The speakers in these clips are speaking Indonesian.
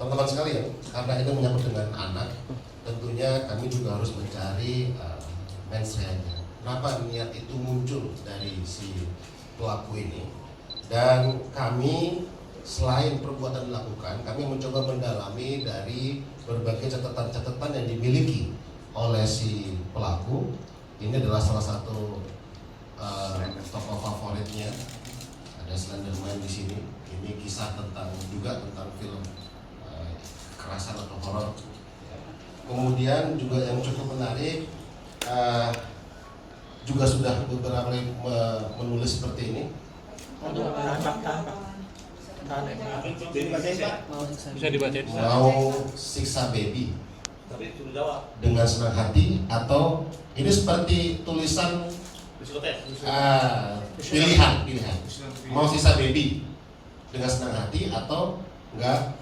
Teman-teman sekalian, karena ini menyangkut dengan anak, tentunya kami juga harus mencari mensreanya. Kenapa niat itu muncul dari si pelaku ini? Dan kami selain perbuatan dilakukan, kami mencoba mendalami dari berbagai catatan-catatan yang dimiliki oleh si pelaku. Ini adalah salah satu tokoh favoritnya. Ada Slenderman di sini. Ini kisah tentang film kekerasan atau horor. Kemudian juga yang cukup menarik, juga sudah beberapa kali menulis seperti ini. Bisa dibaca. Mau siksa baby dengan senang hati, atau ini seperti tulisan pilihan. Mau siksa baby dengan senang hati atau enggak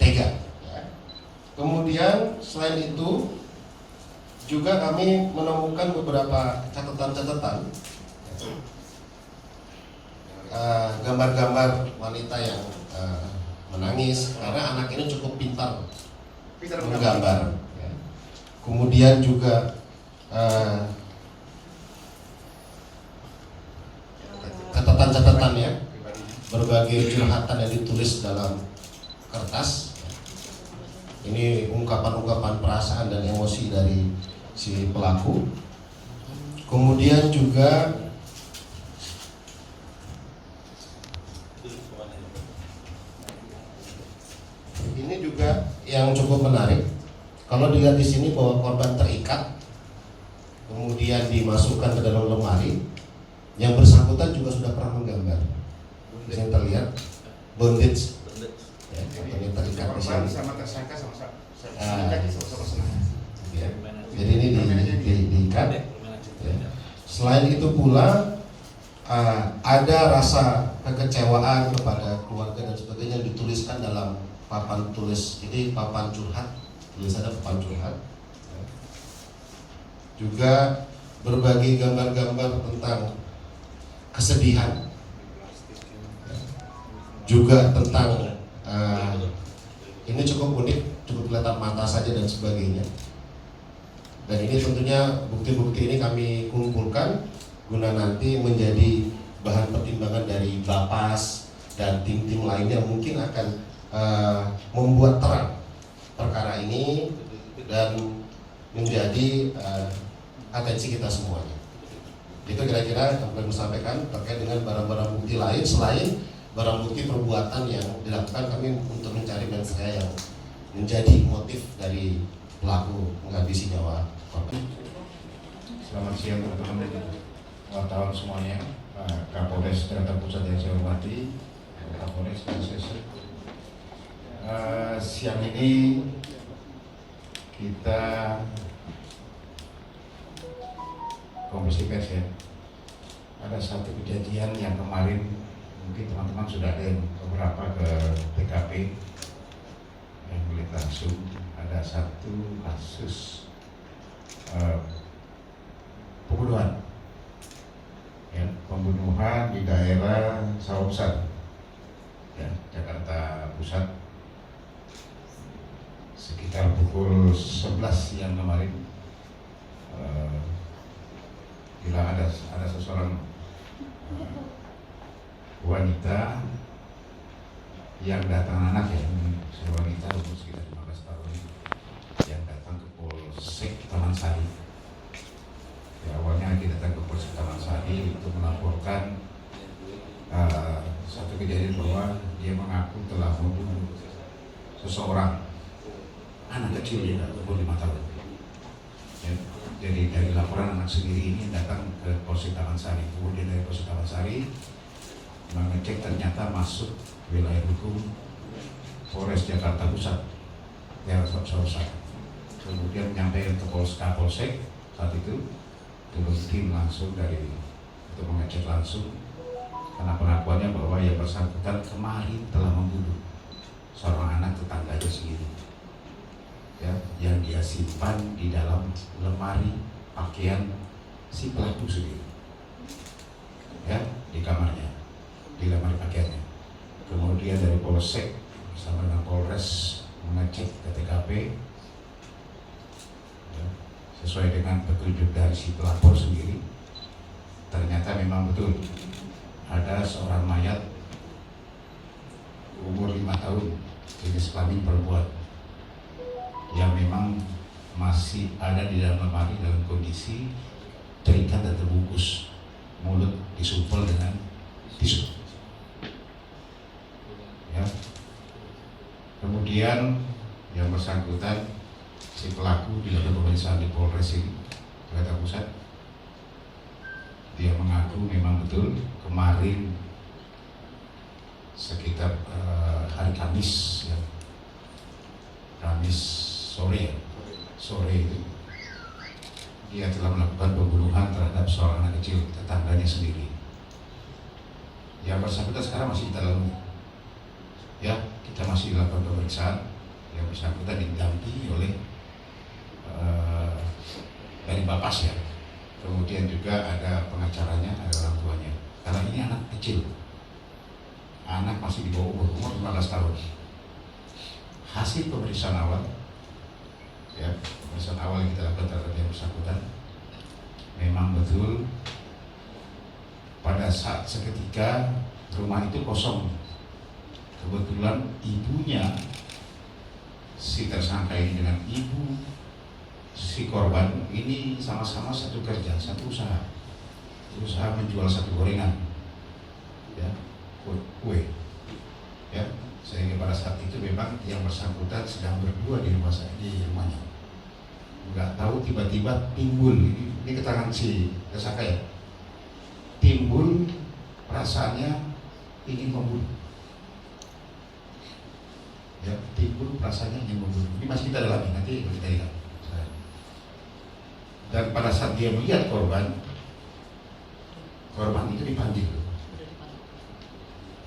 tega. Kemudian selain itu juga kami menemukan beberapa catatan-catatan, gambar-gambar wanita yang menangis karena anak ini cukup pintar menggambar. Kemudian juga catatan-catatan ya, berbagai curhatan yang ditulis dalam kertas. Ini ungkapan-ungkapan perasaan dan emosi dari si pelaku. Kemudian juga ini juga yang cukup menarik. Kalau dilihat di sini bahwa korban terikat, kemudian dimasukkan ke dalam lemari. Yang bersangkutan juga sudah pernah menggambar. Di sini terlihat bondage. Ya, ini terikat di sini. Sama tersangka sama-sama. Ya. Jadi ini diikat. Ya. Selain itu pula ada rasa kekecewaan kepada keluarga dan sebagainya yang dituliskan dalam papan tulis. Ini papan curhat, tulisannya papan curhat. Ya. Juga berbagai gambar-gambar tentang kesedihan, juga tentang ini cukup unik, cukup kelihatan mata saja dan sebagainya. Dan ini tentunya bukti-bukti ini kami kumpulkan guna nanti menjadi bahan pertimbangan dari Bapas dan tim-tim lainnya, mungkin akan membuat terang perkara ini dan menjadi atensi kita semuanya. Itu kira-kira yang kami sampaikan terkait dengan barang-barang bukti lain selain barang bukti perbuatan yang dilakukan kami untuk mencari mensrea yang menjadi motif dari pelaku menghabisi nyawa korban. Selamat siang teman-teman wartawan semuanya, Kapolres Jakarta Pusat yang saya hormati, Kapolres Jakarta. Siang ini kita konferensi pers ya. Ada satu kejadian yang kemarin mungkin teman-teman sudah ada yang beberapa ke TKP yang melihat langsung. Ada satu kasus pembunuhan, ya, pembunuhan di daerah Sawah Besar, ya, Jakarta Pusat, sekitar pukul 11 siang kemarin. Bila ada seseorang wanita yang datang, anak ya, wanita umur sekitar 15 tahun yang datang ke Polsek Taman Sari. Ya, awalnya kita datang ke Polsek Taman Sari untuk melaporkan satu kejadian bahwa dia mengaku telah membunuh seseorang, anak kecil ya, umur 5 tahun. Ya, jadi dari laporan anak sendiri ini datang ke Polsek Taman Sari. Kemudian dari Polsek Taman Sari mengecek, ternyata masuk wilayah hukum Polres Jakarta Pusat, daerah Sawah. Kemudian menyampaikan ke Polsek saat itu, turun tim langsung dari untuk mengecek langsung. karena pengakuannya bahwa yang bersangkutan kemarin telah membunuh seorang anak tetangganya sendiri, ya, yang dia simpan di dalam lemari pakaian si pelaku sendiri, ya, di kamarnya, di lemari pakaiannya. Kemudian dari Polsek bersama dengan Polres mengecek ke TKP, ya, sesuai dengan petunjuk dari si pelapor sendiri. Ternyata memang betul ada seorang mayat umur 5 tahun jenis kelamin perempuan yang memang masih ada di dalam lemari dalam kondisi terikat dan terbungkus, mulut disumpel dengan tisu, ya. Kemudian yang bersangkutan si pelaku dilakukan pemeriksaan di Polres ini, Jakarta Pusat. Dia mengaku memang betul kemarin sekitar hari Kamis, ya, Kamis sore itu dia telah melakukan pembunuhan terhadap seorang anak kecil tetangganya sendiri. Yang bersangkutan sekarang masih kita dalam, ya, kita masih lakukan pemeriksaan. Yang bersangkutan didampingi oleh dari Bapas, ya. Kemudian juga ada pengacaranya, ada orang tuanya. Karena ini anak kecil, anak masih di bawah umur 15 tahun. Hasil pemeriksaan awal, ya, pemeriksaan awal yang kita lakukan terhadap yang bersangkutan, memang betul pada saat seketika rumah itu kosong. Kebetulan ibunya si tersangka ini dengan ibu si korban ini sama-sama satu kerja, satu usaha menjual satu gorengan, ya, kue, ya. Sehingga pada saat itu memang yang bersangkutan sedang berdua di rumahnya. Nggak tahu tiba-tiba timbul, ini keterangan si tersangka, ya, timbul perasaannya ingin membunuh, ya, timbul perasaannya ingin membunuh. Ini masih kita dalami, nanti kita lihat. Dan pada saat dia melihat korban itu dipanggil,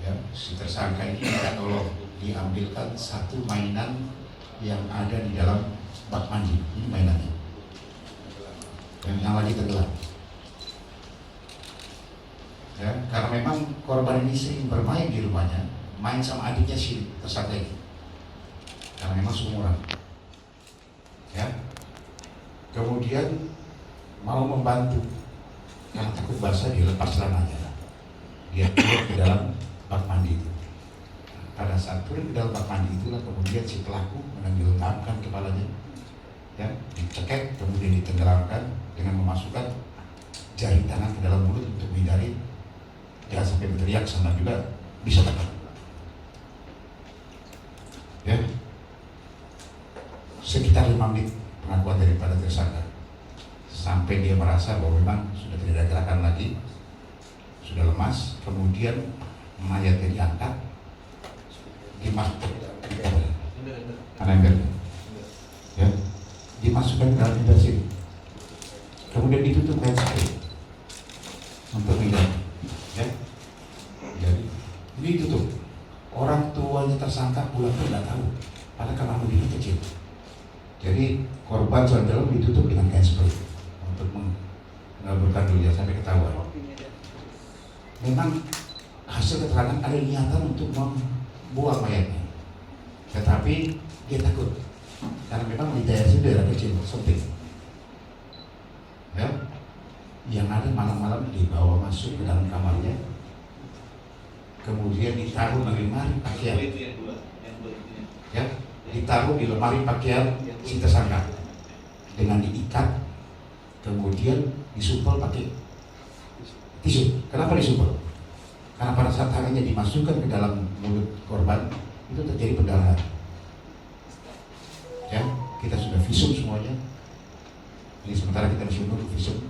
ya, si tersangka ini minta tolong diambilkan satu mainan yang ada di dalam bak mandi. Ini mainannya yang lagi tenggelam, ya, karena memang korban ini sering bermain di rumahnya, main sama adiknya si tersangka ini, karena memang seumuran, ya. Kemudian mau membantu karena takut basah, dia lepas celananya, dia turun ke dalam bak mandi itu. Pada saat turun ke dalam bak mandi itulah kemudian si pelaku menenggelamkan kepalanya, ya, dicekek, kemudian ditenggelamkan dengan memasukkan jari tangan ke dalam mulut untuk menghindari jangan sampai berteriak, sama juga bisa tekan, ya. Sekitar 5 menit pengakuan daripada tersangka sampai dia merasa bahwa memang sudah tidak ada gerakan lagi, sudah lemas. Kemudian mayatnya diangkat, dimasukkan ke ember, ya, dimasukkan ke dalam ember sini, kemudian ditutup kain spray untuk tidak, ya. Jadi ini ditutup. Orang tuanya tersangka pulang pun tidak tahu, padahal karena mobilnya kecil. Jadi korban soal dalam ditutup dengan kain spray untuk mengaburkan dulu, ya, sampai ketahuan. Memang hasil keterangan ada niatan untuk membuang mayatnya, tetapi dia takut karena memang di daerah sini daerah kecil sempit, ya. Yang ada malam-malam dibawa masuk ke dalam kamarnya, kemudian ditaruh di lemari pakaian, ya, ditaruh di lemari pakaian si tersangka dengan diikat, kemudian disumpel pakai tisu. Kenapa disumpel? Karena pada saat tangannya dimasukkan ke dalam mulut korban itu terjadi pendarahan, ya. Kita sudah visum semuanya. Ini sementara kita masih menunggu visum,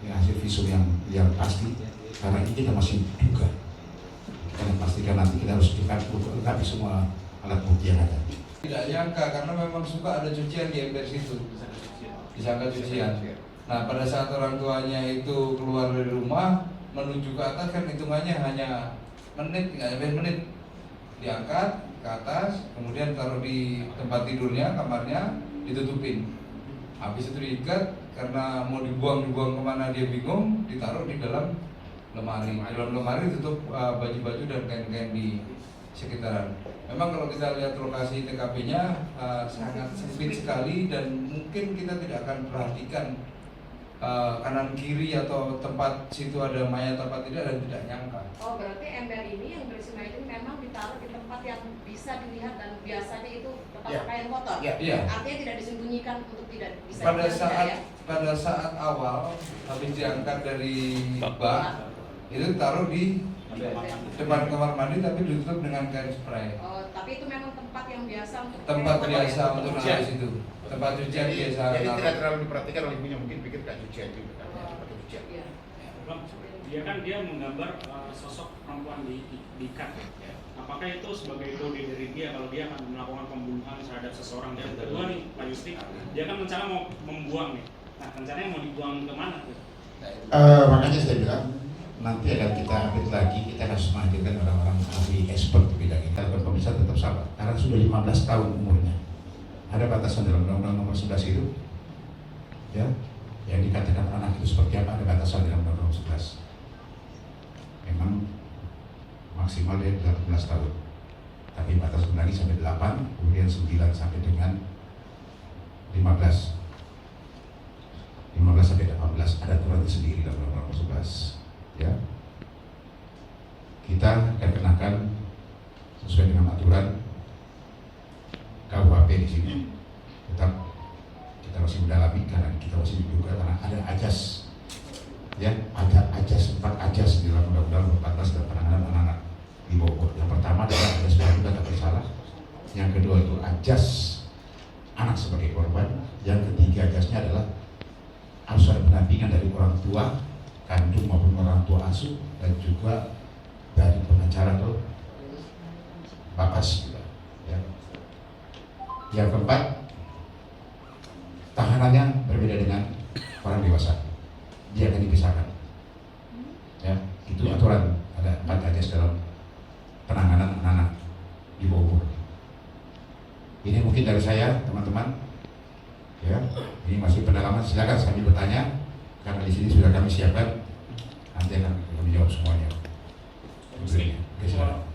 ini hasil visum yang pasti, karena ini kita masih duga. Kita memastikan nanti kita harus lengkapi semua alat bukti yang ada. Tidak nyangka karena memang suka ada cucian di ember situ, disangka cucian. Nah, pada saat orang tuanya itu keluar dari rumah, menuju ke atas kan hitungannya hanya menit, nggak sampai menit. Diangkat ke atas, kemudian taruh di tempat tidurnya, kamarnya, ditutupin. Habis itu diikat, karena mau dibuang kemana dia bingung, ditaruh di dalam lemari. Di dalam lemari tutup baju-baju dan kain-kain di sekitaran. Memang kalau kita lihat lokasi TKP-nya sangat sempit sekali dan mungkin kita tidak akan perhatikan kanan kiri atau tempat situ ada mayat apa tidak dan tidak nyangka. Oh, berarti ember ini yang berisi mayat ini memang ditaruh di tempat yang bisa dilihat dan biasanya itu tempat pakaian kotor. Iya. Artinya tidak disembunyikan untuk tidak bisa Pada saat awal habis diangkat dari bak itu taruh di depan kamar mandi tapi ditutup dengan kain spray. Oh, tapi itu memang tempat yang biasa untuk Tempat biasa untuk naruh situ. Tempat cucian biasa. Jadi naruh. tidak terlalu diperhatikan oleh ibunya, mungkin pikir kayak cucian itu kan, tempat cucian. Iya. Bang, dia menggambar sosok perempuan diikat. Apakah itu sebagai kode dari dia kalau dia akan melakukan pembunuhan terhadap seseorang? Dan kedua nih, Pak Yusri, dia kan rencana mau membuang nih. Nah, rencananya mau dibuang kemana? Makanya saya bilang nanti akan kita update lagi, kita harus menghadirkan orang-orang ahli expert di bidang ini. Kalau pemirsa tetap sabar, karena sudah 15 tahun umurnya. Ada batasan dalam Undang-Undang Nomor 11 itu, ya, yang dikatakan anak itu seperti apa, ada batasan dalam Undang-Undang 11. Memang maksimal dia 18 tahun, tapi batas lagi sampai 8, kemudian 9 sampai dengan 15 sampai 18 ada aturan sendiri dalam Undang-Undang 11. Ya, kita akan kenakan sesuai dengan aturan KUHP di sini. Tetap kita masih mendalami karena kita masih diduga karena ada ajas, ya, ada ajas 4 ajas di dalam Undang-Undang 14 dan penanganan anak-anak di Bogor. Yang pertama adalah ajas praduga tak bersalah. Yang kedua itu ajas anak sebagai korban. Yang ketiga ajasnya adalah harus ada pendampingan dari orang tua kandung maupun orang tua asuh dan juga dari pengacara atau bapas juga. Ya. Yang keempat, tahanannya berbeda dengan orang dewasa, dia akan dipisahkan. Ya, itu aturan ada 4 ajas dalam penanganan anak di Bogor. Ini mungkin dari saya, teman-teman. Ya, ini masih pendalaman. Silakan sambil bertanya. Karena di sini sudah kami siapkan, nanti akan kami jawab semuanya. Oke, silakan.